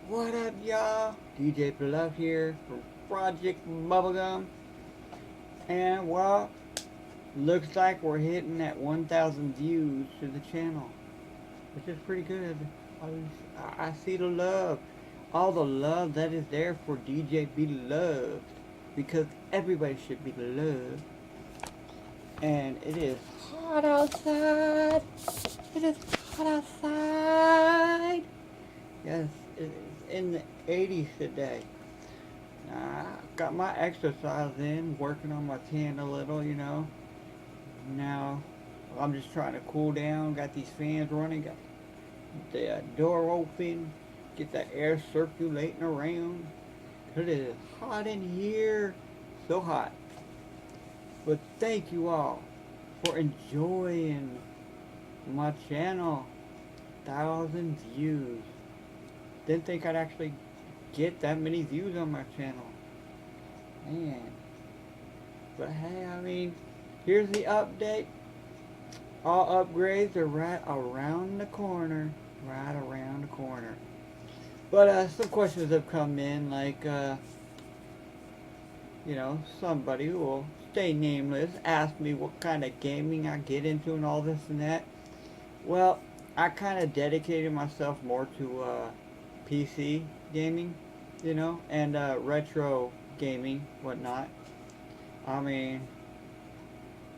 What up, y'all? DJ Beloved here from Project Bubblegum. And, well, looks like we're hitting that 1,000 views to the channel, which is pretty good. I see the love. All the love that is there for DJ Beloved. Because everybody should be loved. And it is hot outside. It is hot outside. Yes, it is in the 80s today. I got my exercise in, working on my tan a little, Now, I'm just trying to cool down. Got these fans running, got the door open, get that air circulating around. It is hot in here, so hot. But thank you all for enjoying my channel. 1,000 views. Didn't think I'd actually get that many views on my channel. Man. But hey, here's the update. All upgrades are right around the corner. Right around the corner. But some questions have come in, like, somebody who will stay nameless asked me what kind of gaming I get into and all this and that. Well, I kind of dedicated myself more to PC gaming, and retro gaming, whatnot. The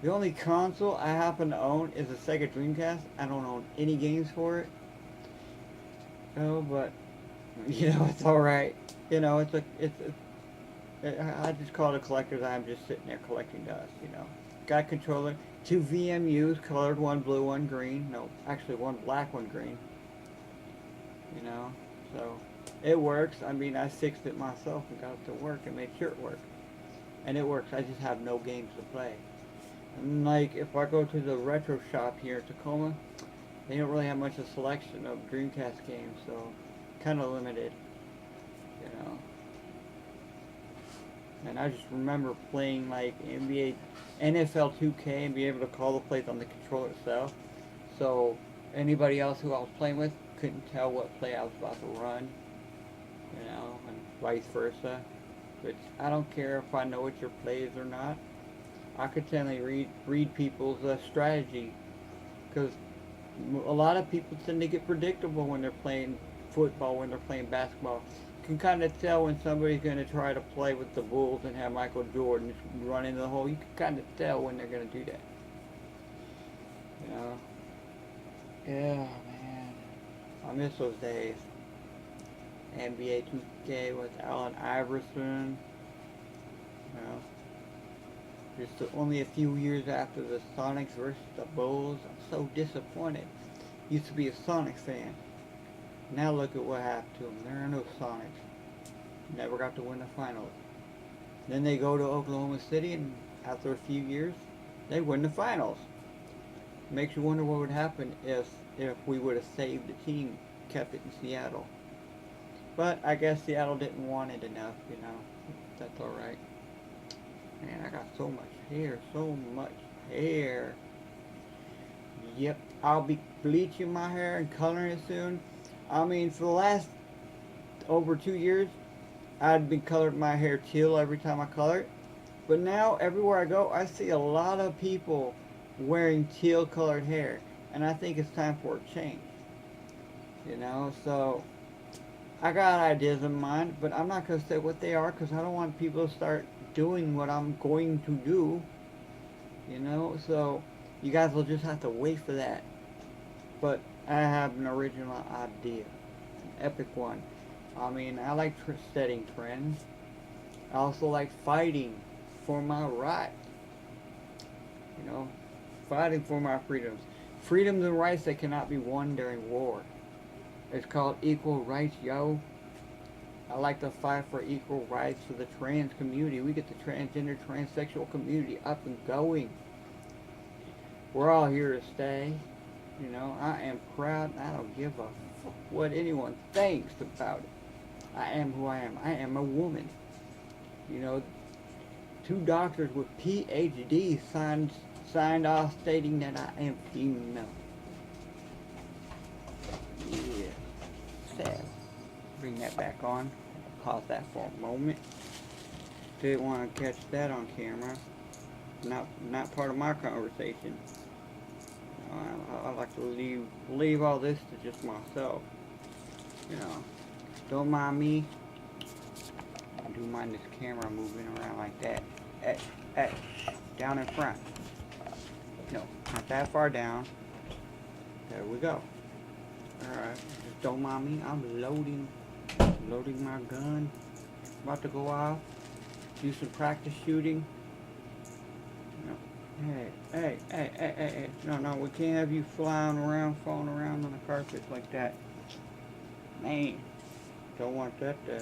only console I happen to own is a Sega Dreamcast. I don't own any games for it. Oh, but it's all right. I just call it a collector's item. Just sitting there collecting dust. Got a controller, two VMUs, colored, one blue, one green. No, actually one black, one green. So it works. I fixed it myself and got it to work and made sure it worked. And it works. I just have no games to play. And like if I go to the retro shop here in Tacoma, they don't really have much of a selection of Dreamcast games, so kind of limited. And I just remember playing like NFL 2K and be able to call the plays on the controller itself. So anybody else who I was playing with couldn't tell what play I was about to run, and vice versa. Which I don't care if I know what your play is or not. I could generally read people's strategy, because a lot of people tend to get predictable when they're playing football, when they're playing basketball. You can kind of tell when somebody's going to try to play with the Bulls and have Michael Jordan run into the hole. You can kind of tell when they're going to do that. Yeah, man. I miss those days. NBA 2K with Allen Iverson. Just only a few years after the Sonics versus the Bulls. I'm so disappointed. Used to be a Sonics fan. Now look at what happened to them. There are no Sonics. Never got to win the finals. Then they go to Oklahoma City, and after a few years, they win the finals. Makes you wonder what would happen if we would have saved the team, kept it in Seattle. But I guess Seattle didn't want it enough, That's alright. Man, I got so much hair, so much hair. Yep, I'll be bleaching my hair and coloring it soon. For the last over 2 years, I'd been coloring my hair teal every time I color it. But now, everywhere I go, I see a lot of people wearing teal colored hair. And I think it's time for a change. So I got ideas in mind, but I'm not going to say what they are, because I don't want people to start doing what I'm going to do. So you guys will just have to wait for that. But I have an original idea, an epic one. I like setting trends. I also like fighting for my rights. Fighting for my freedoms. Freedoms and rights that cannot be won during war. It's called equal rights, yo. I like to fight for equal rights for the trans community. We get the transgender, transsexual community up and going. We're all here to stay. I am proud. I don't give a fuck what anyone thinks about it. I am who I am. I am a woman. 2 doctors with PhDs signed off stating that I am female. Yeah. Sad. bring that back on. Pause that for a moment. Didn't want to catch that on camera. Not part of my conversation. I like to leave all this to just myself. You know, don't mind me. I do mind this camera moving around like that. Hey, down in front. No, not that far down. There we go. Alright, just don't mind me. I'm loading my gun. About to go off. Do some practice shooting. No. Hey. No, we can't have you falling around on the carpet like that. Man, don't want that to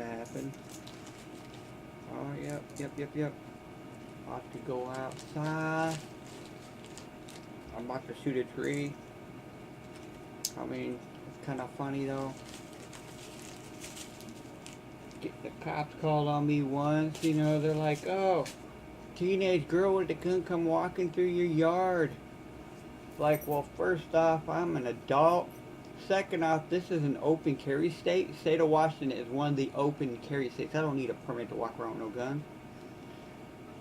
happen. Oh, yep. About to go outside. I'm about to shoot a tree. I mean, it's kind of funny though. Get the cops called on me once, you know, they're like, oh, teenage girl with a gun come walking through your yard. Like, well, first off, I'm an adult. Second off, this is an open carry state. State of Washington is one of the open carry states. I don't need a permit to walk around with no gun.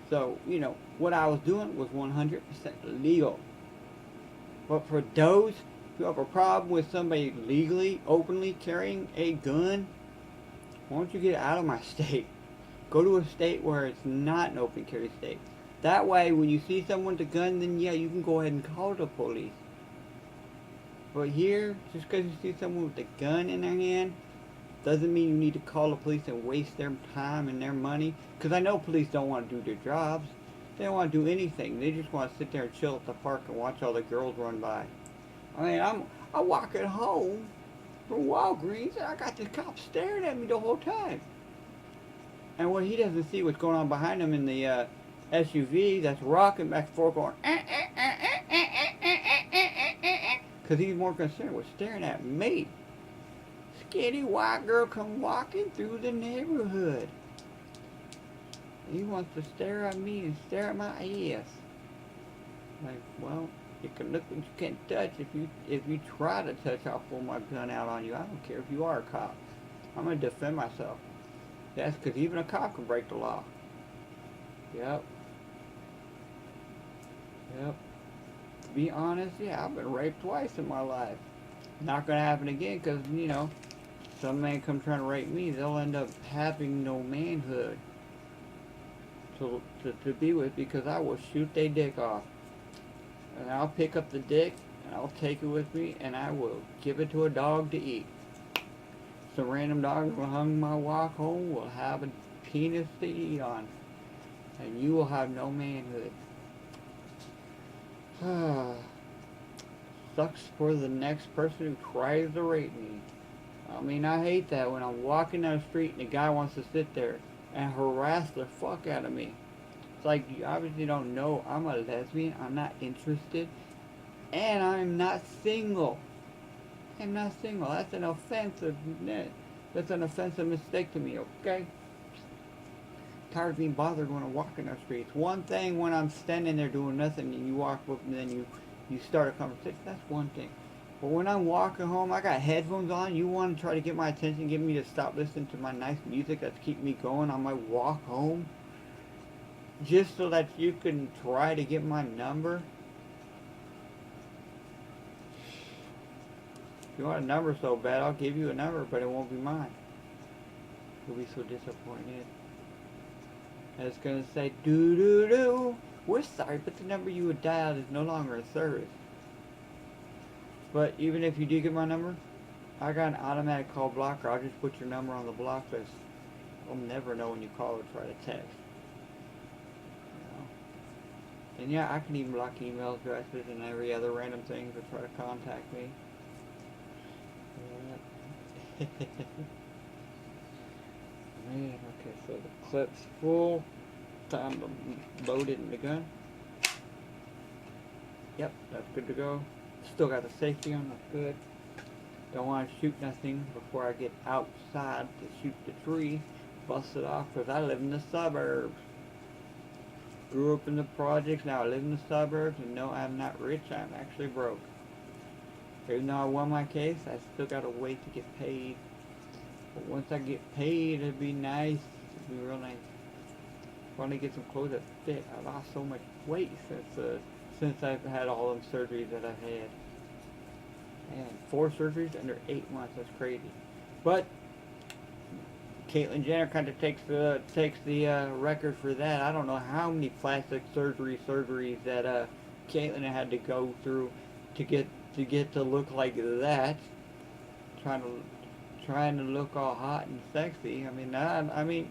So, you know, what I was doing was 100% legal. But for those who have a problem with somebody legally, openly carrying a gun, why don't you get out of my state? Go to a state where it's not an open carry state. That way, when you see someone with a gun, then yeah, you can go ahead and call the police. But here, just because you see someone with a gun in their hand, doesn't mean you need to call the police and waste their time and their money. Because I know police don't want to do their jobs. They don't want to do anything. They just want to sit there and chill at the park and watch all the girls run by. I mean, I'm walking home from Walgreens and I got the cop staring at me the whole time. And what he doesn't see what's going on behind him in the SUV that's rocking back and forth going because he's more concerned with staring at me. Skinny white girl come walking through the neighborhood. He wants to stare at me and stare at my ass. Like, well, you can look but you can't touch. If you try to touch, I'll pull my gun out on you. I don't care if you are a cop. I'm gonna defend myself. That's because even a cop can break the law. Yep. To be honest, yeah, I've been raped twice in my life. Not gonna happen again because, you know, some man come trying to rape me, they'll end up having no manhood to be with because I will shoot their dick off. And I'll pick up the dick and I'll take it with me and I will give it to a dog to eat. Some random dog will hung my walk home will have a penis to eat on. And you will have no manhood. Sucks for the next person who tries to rape me. I mean, I hate that when I'm walking down the street and the guy wants to sit there and harass the fuck out of me. It's like, you obviously don't know I'm a lesbian, I'm not interested, and I'm not single. I'm not single. That's an offensive mistake to me, okay? Tired of being bothered when I'm walking the streets. One thing when I'm standing there doing nothing and you walk with me and then you start a conversation, that's one thing. But when I'm walking home, I got headphones on, you want to try to get my attention, get me to stop listening to my nice music that's keeping me going on my walk home, just so that you can try to get my number? If you want a number so bad, I'll give you a number, but it won't be mine. You'll be so disappointed. And it's going to say, doo-doo-doo, we're sorry, but the number you would dial is no longer in service. But even if you do get my number, I got an automatic call blocker. I'll just put your number on the block list. I'll never know when you call or try to text. You know? And yeah, I can even block email addresses and every other random thing to try to contact me. Yeah. Man, okay, so the clip's full. Time to load it in the gun. Yep, that's good to go. Still got the safety on, that's good. Don't want to shoot nothing before I get outside to shoot the tree. Bust it off, because I live in the suburbs. Grew up in the projects, now I live in the suburbs, and no, I'm not rich, I'm actually broke. Even though I won my case, I still got to wait to get paid But once I get paid, it'd be nice. It'd be real nice. Finally get some clothes that fit. I lost so much weight since I've had all them surgeries that I've had. Man, 4 surgeries under 8 months. That's crazy. But Caitlyn Jenner kind of takes the record for that. I don't know how many plastic surgeries that Caitlyn had to go through to get to look like that. Trying to look all hot and sexy. I mean,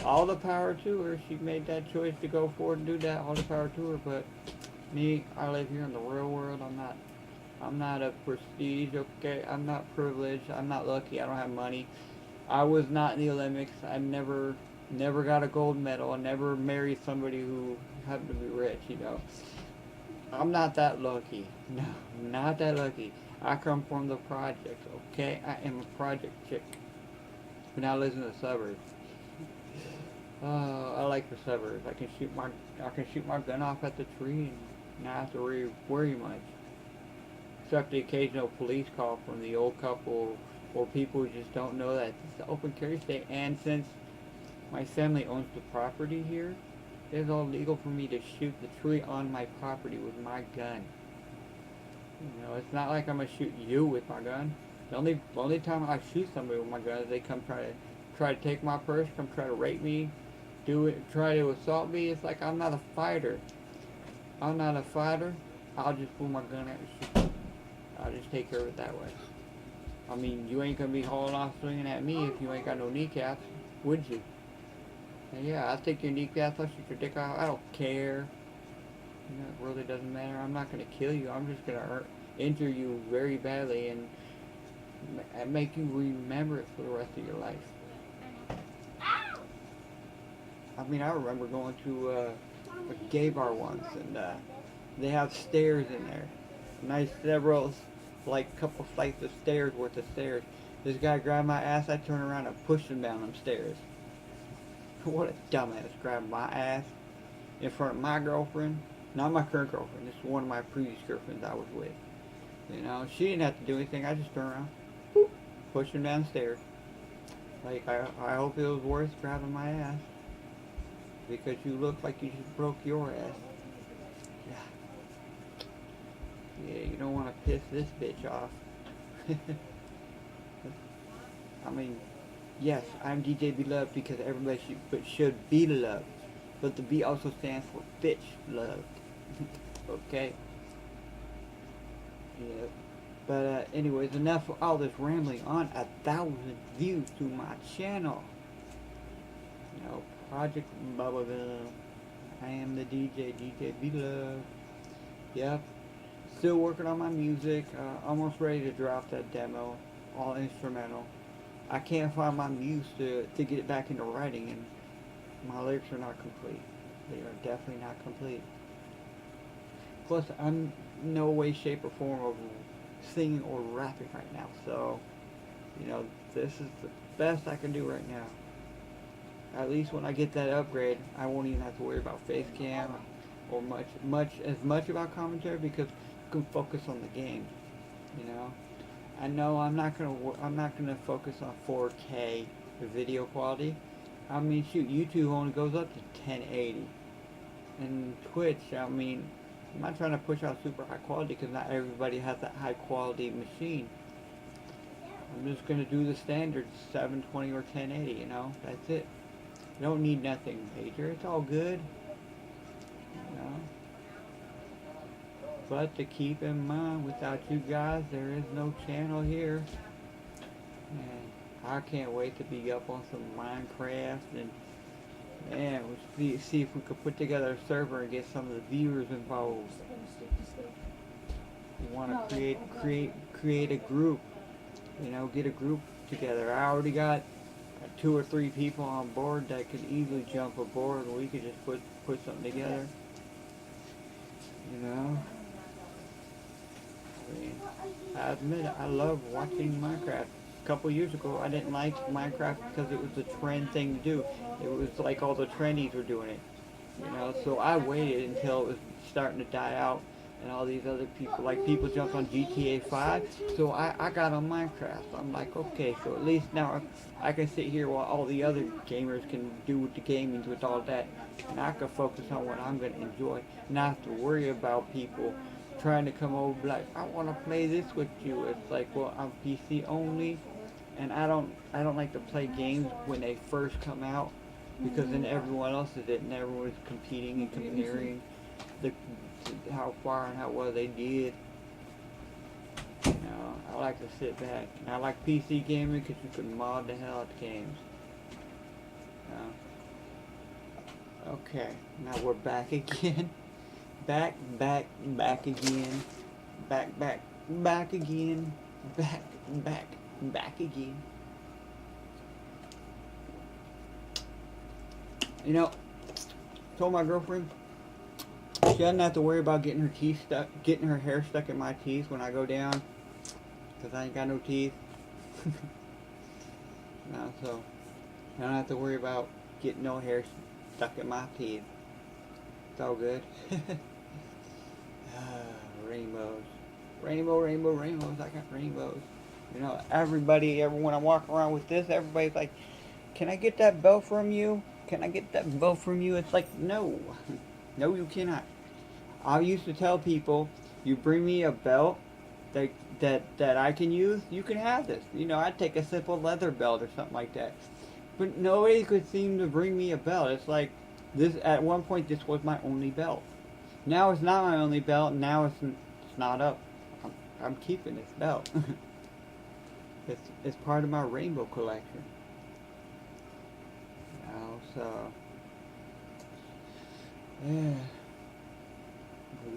all the power to her. She made that choice to go forward and do that. All the power to her. But me, I live here in the real world. I'm not a prestige. Okay, I'm not privileged. I'm not lucky. I don't have money. I was not in the Olympics. I never got a gold medal. I never married somebody who happened to be rich. I'm not that lucky. No, not that lucky. I come from the projects. Okay, I am a project chick. But now I live in the suburbs. I like the suburbs. I can shoot my gun off at the tree and not have to worry much. Except the occasional police call from the old couple or people who just don't know that it's an open carry state. And since my family owns the property here, it's all legal for me to shoot the tree on my property with my gun. It's not like I'm gonna shoot you with my gun. The only time I shoot somebody with my gun is they come try to take my purse, come try to rape me, try to assault me. It's like I'm not a fighter. I'm not a fighter. I'll just pull my gun out and shoot. I'll just take care of it that way. I mean, you ain't gonna be hauling off swinging at me if you ain't got no kneecaps, would you? And yeah, I'll take your kneecaps, I'll shoot your dick off. I don't care. It really doesn't matter. I'm not gonna kill you. I'm just gonna injure you very badly and make you remember it for the rest of your life. I mean, I remember going to a gay bar once, and they have stairs in there. Nice couple flights of stairs worth of stairs. This guy grabbed my ass, I turned around and pushed him down them stairs. What a dumbass, grabbed my ass in front of my girlfriend. Not my current girlfriend, this is one of my previous girlfriends I was with. She didn't have to do anything, I just turned around, whoop, pushed him down the stairs. Like, I hope it was worth grabbing my ass. Because you look like you just broke your ass. Yeah, you don't want to piss this bitch off. I mean, yes, I'm DJ Beloved because everybody should be loved. But the B also stands for bitch loved. Okay? Yeah. But anyways, enough of all this rambling on. 1,000 views to my channel. Project Bubblegum. I am the DJ Beloved. Yep. Still working on my music, almost ready to drop that demo, all instrumental. I can't find my muse to get it back into writing, and my lyrics are not complete. They are definitely not complete. Plus, I'm no way, shape, or form of singing or rapping right now, so, this is the best I can do right now. At least when I get that upgrade, I won't even have to worry about face cam or much about commentary because can focus on the game. I know I'm not gonna focus on 4K video quality. I mean, shoot, YouTube only goes up to 1080, and Twitch, I mean, I'm not trying to push out super high quality because not everybody has that high quality machine. I'm just gonna do the standard 720 or 1080. That's it. You don't need nothing major. It's all good. But to keep in mind, without you guys, there is no channel here. And I can't wait to be up on some Minecraft and we'll see if we could put together a server and get some of the viewers involved. We want to create a group. Get a group together. I already got 2 or 3 people on board that could easily jump aboard, and we could just put something together. I admit I love watching Minecraft. A couple years ago, I didn't like Minecraft because it was the trend thing to do. It was like all the trendies were doing it. So I waited until it was starting to die out and all these other people. Like people jumped on GTA 5, so I got on Minecraft. I'm like, okay, so at least now I can sit here while all the other gamers can do with the gaming, with all that, and I can focus on what I'm gonna enjoy, not have to worry about people trying to come over like, I want to play this with you. It's like, well, I'm PC only, and I don't like to play games when they first come out, because then everyone else is it, and everyone's competing and comparing the how far and how well they did. You know, I like to sit back, and I like PC gaming because you can mod the hell out of games. Okay, now we're back again. Back again. Back again. Back again. You know, told my girlfriend she doesn't have to worry about getting her hair stuck in my teeth when I go down, because I ain't got no teeth. No, so I don't have to worry about getting no hair stuck in my teeth. It's all good. Rainbows. Rainbows. I got rainbows. You know, everyone I walk around with this, everybody's like, can I get that belt from you? Can I get that belt from you? It's like, no. No, you cannot. I used to tell people, you bring me a belt that I can use, you can have this. You know, I'd take a simple leather belt or something like that. But nobody could seem to bring me a belt. It's like, this, at one point, this was my only belt. Now it's not my only belt. Now it's not up. I'm keeping this belt. It's part of my rainbow collection. So yeah.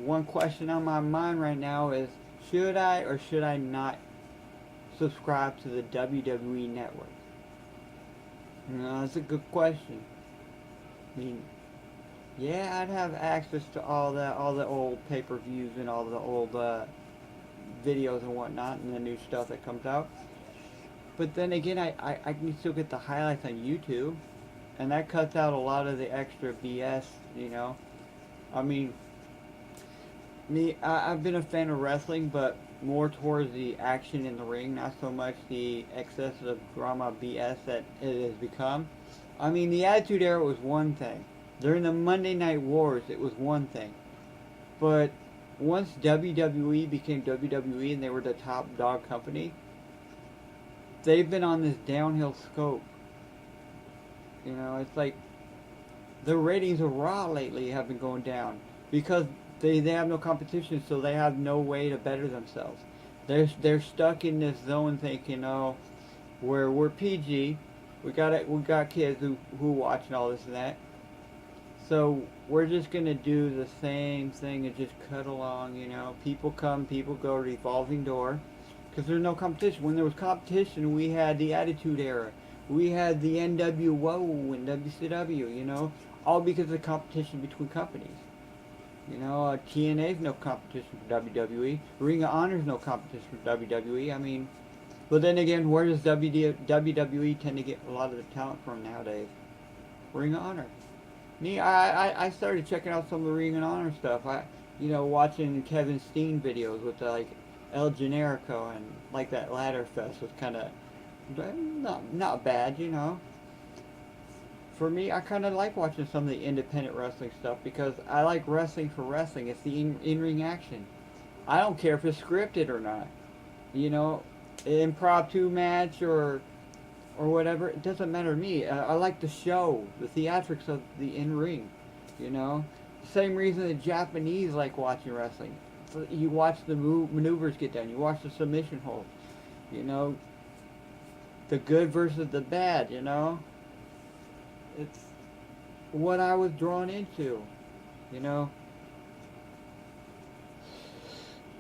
One question on my mind right now is, should I or should I not subscribe to the WWE Network? You know, that's a good question. I mean, yeah, I'd have access to all the old pay-per-views and all the old videos and whatnot, and the new stuff that comes out. But then again, I can still get the highlights on YouTube, and that cuts out a lot of the extra BS, you know. I mean, I've been a fan of wrestling, but more towards the action in the ring, not so much the excessive drama BS that it has become. I mean, the Attitude Era was one thing. During the Monday Night Wars, it was one thing. But once WWE became WWE and they were the top dog company, they've been on this downhill scope. You know, it's like the ratings of Raw lately have been going down because they have no competition, so they have no way to better themselves. They're stuck in this zone thinking, oh, where we're PG, we got kids who watch and all this and that. So we're just gonna do the same thing and just cut along, you know. People come, people go, revolving door, because there's no competition. When there was competition, we had the Attitude Era, we had the NWO and WCW, you know, all because of the competition between companies. You know, TNA's no competition for WWE. Ring of Honor's no competition for WWE. I mean, but then again, where does WWE tend to get a lot of the talent from nowadays? Ring of Honor. Me, I started checking out some of the Ring of Honor stuff. Watching Kevin Steen videos with like El Generico, and like that Ladder Fest was kind of not bad, you know. For me, I kind of like watching some of the independent wrestling stuff because I like wrestling for wrestling. It's the in-ring action. I don't care if it's scripted or not. You know, impromptu match or whatever, it doesn't matter to me. I like the show, the theatrics of the in-ring, you know. Same reason the Japanese like watching wrestling. You watch the maneuvers get done. You watch the submission hold. You know, the good versus the bad, you know. It's what I was drawn into, you know.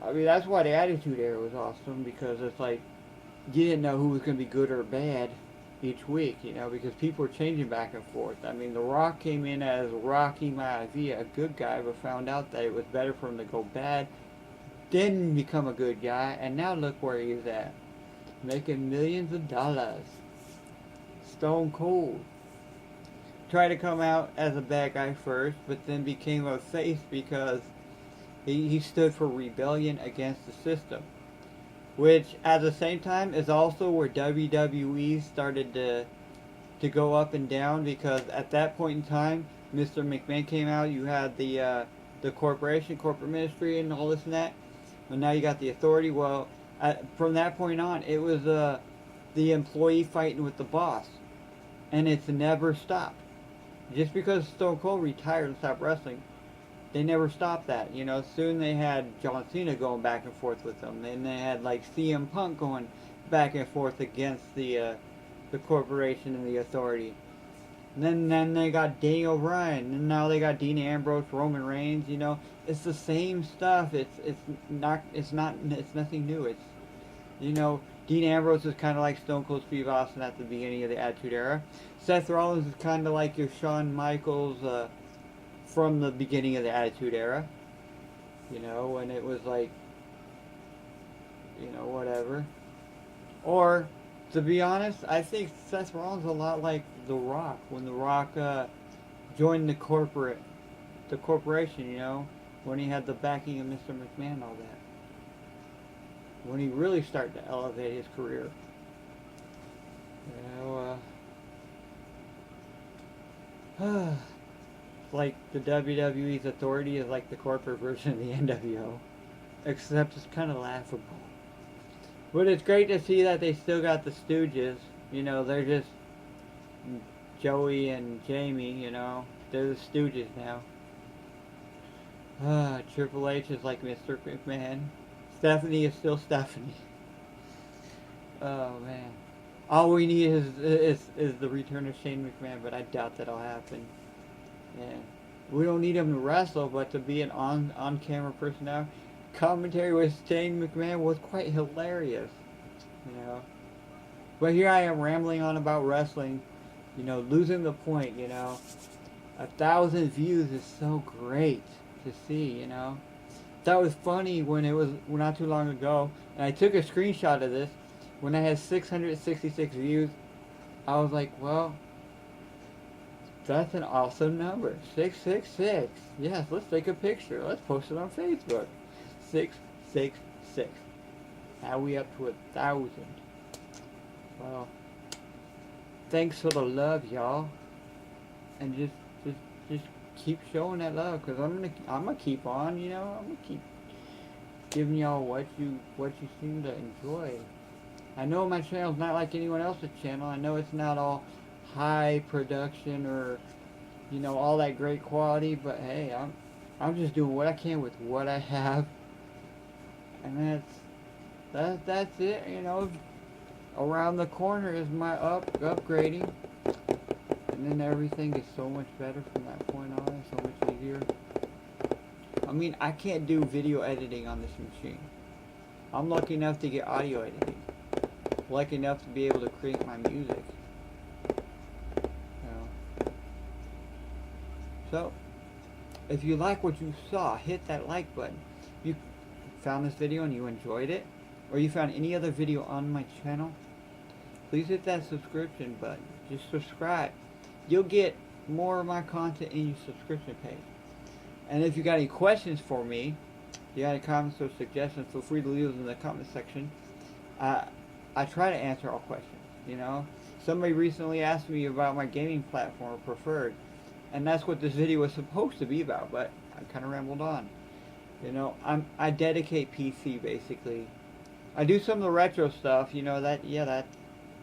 I mean, that's why the Attitude Era was awesome, because it's like you didn't know who was going to be good or bad each week, you know, because people were changing back and forth. I mean, The Rock came in as Rocky Maivia, a good guy, but found out that it was better for him to go bad, didn't become a good guy, and now look where he's at, making millions of dollars. Stone Cold tried to come out as a bad guy first, but then became a face because He stood for rebellion against the system, which at the same time is also where WWE started to go up and down, because at that point in time, Mr. McMahon came out. You had the corporation, corporate ministry, and all this and that. And now you got the authority. Well, from that point on, it was the employee fighting with the boss, and it's never stopped. Just because Stone Cold retired and stopped wrestling, they never stopped that. You know, soon they had John Cena going back and forth with them. Then they had like CM Punk going back and forth against the corporation and the authority. And then they got Daniel Bryan, and now they got Dean Ambrose, Roman Reigns. You know, it's the same stuff. It's nothing new. It's, you know, Dean Ambrose is kind of like Stone Cold Steve Austin at the beginning of the Attitude Era. Seth Rollins is kind of like your Shawn Michaels from the beginning of the Attitude Era. You know, when it was like, you know, whatever. Or, to be honest, I think Seth Rollins is a lot like The Rock, when The Rock joined the corporation, you know, when he had the backing of Mr. McMahon and all that. When he really started to elevate his career. You know, like the WWE's authority is like the corporate version of the NWO, except it's kind of laughable. But it's great to see that they still got the Stooges. You know, they're just Joey and Jamie, you know. They're the Stooges now. Triple H is like Mr. McMahon. Stephanie is still Stephanie. Oh, man. All we need is the return of Shane McMahon, but I doubt that'll happen. Yeah. We don't need him to wrestle, but to be an on-camera person now. Commentary with Shane McMahon was quite hilarious, you know. But here I am rambling on about wrestling, you know, losing the point, you know. 1,000 views is so great to see, you know. That was funny when it was not too long ago, and I took a screenshot of this. When I had 666 views, I was like, well, that's an awesome number. 666. Yes, let's take a picture. Let's post it on Facebook. 666. Now we up to 1,000. Well, thanks for the love, y'all, and just keep showing that love, cause I'm gonna keep on, you know. I'm gonna keep giving y'all what you seem to enjoy. I know my channel's not like anyone else's channel. I know it's not all high production or, you know, all that great quality, but hey, I'm just doing what I can with what I have. And that's it, you know. Around the corner is my upgrading, and then everything is so much better from that point on, so much easier. I mean, I can't do video editing on this machine. I'm lucky enough to get audio editing. Lucky enough to be able to create my music. You know. So, if you like what you saw, hit that like button. If you found this video and you enjoyed it, or you found any other video on my channel, please hit that subscription button. Just subscribe. You'll get more of my content in your subscription page. And if you got any questions for me, you got any comments or suggestions, feel free to leave them in the comment section. I try to answer all questions, you know. Somebody recently asked me about my gaming platform preferred, and that's what this video was supposed to be about, but I kind of rambled on. You know, I dedicate PC basically. I do some of the retro stuff, you know, that's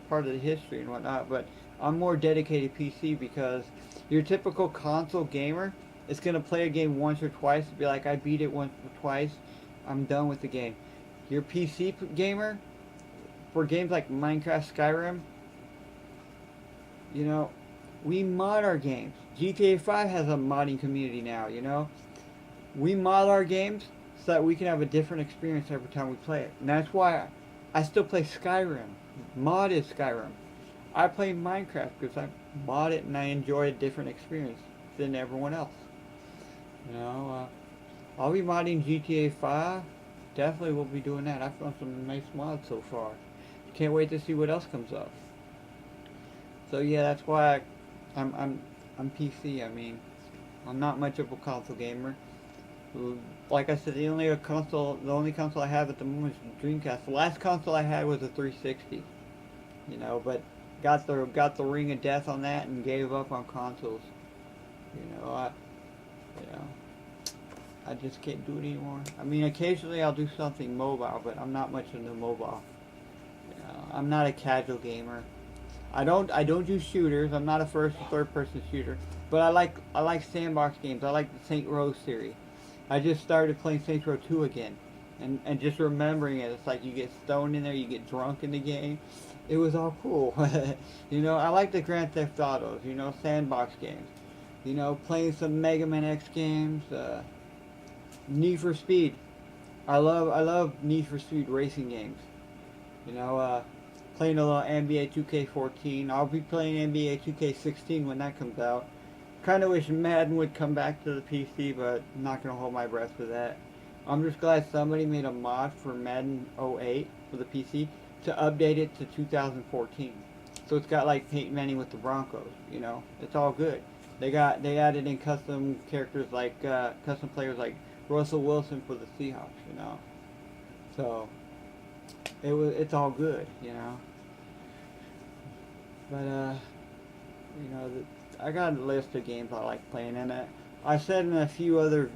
part of the history and whatnot, but I'm more dedicated PC, because your typical console gamer is going to play a game once or twice and be like, I beat it once or twice, I'm done with the game. Your PC gamer, for games like Minecraft, Skyrim, you know, we mod our games. GTA 5 has a modding community now, you know. We mod our games so that we can have a different experience every time we play it. And that's why I still play Skyrim. Modded Skyrim. I play Minecraft because I mod it and I enjoy a different experience than everyone else. You know, I'll be modding GTA 5. Definitely will be doing that. I found some nice mods so far. Can't wait to see what else comes up. So yeah, that's why I'm PC. I mean, I'm not much of a console gamer. Like I said, the only console I have at the moment is the Dreamcast. The last console I had was a 360. You know, but got the ring of death on that and gave up on consoles. You know, you know, I just can't do it anymore. I mean, occasionally I'll do something mobile, but I'm not much into mobile. You know, I'm not a casual gamer. I don't do shooters. I'm not a first or third person shooter, but I like sandbox games. I like the Saint Row series. I just started playing Saints Row 2 again, and just remembering it. It's like you get stoned in there, you get drunk in the game. It was all cool. You know, I like the Grand Theft Autos. You know, sandbox games. You know, playing some Mega Man X games. Need for Speed. I love Need for Speed racing games. You know, playing a little NBA 2K14. I'll be playing NBA 2K16 when that comes out. Kind of wish Madden would come back to the PC, but I'm not gonna hold my breath for that. I'm just glad somebody made a mod for Madden 08 for the PC to update it to 2014. So it's got like Peyton Manning with the Broncos. You know, it's all good. They added in custom characters like custom players like Russell Wilson for the Seahawks. You know, so it's all good. You know, but you know, I got a list of games I like playing, and I said in a few other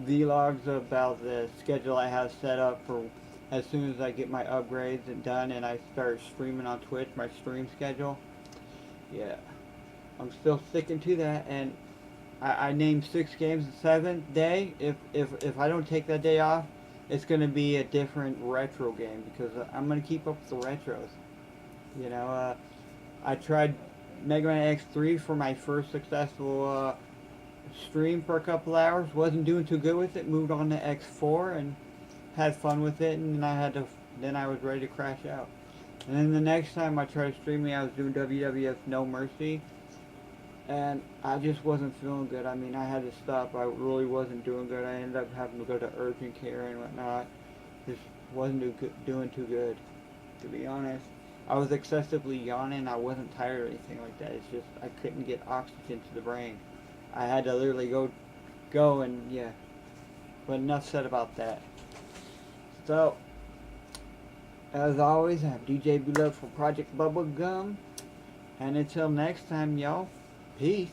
vlogs about the schedule I have set up for as soon as I get my upgrades and done and I start streaming on Twitch, my stream schedule. Yeah, I'm still sticking to that, and I named 6 games. The 7th day, if I don't take that day off, it's going to be a different retro game because I'm going to keep up with the retros. You know, I tried Mega Man X3 for my first successful stream for a couple hours. Wasn't doing too good with it. Moved on to X4 and had fun with it. And then I was ready to crash out. And then the next time I tried streaming, I was doing WWF No Mercy, and I just wasn't feeling good. I mean, I had to stop. I really wasn't doing good. I ended up having to go to urgent care and whatnot. Just wasn't doing too good, to be honest. I was excessively yawning. I wasn't tired or anything like that. It's just I couldn't get oxygen to the brain. I had to literally go and yeah. But enough said about that. So, as always, I'm DJ Blue for Project Bubblegum. And until next time, y'all, peace.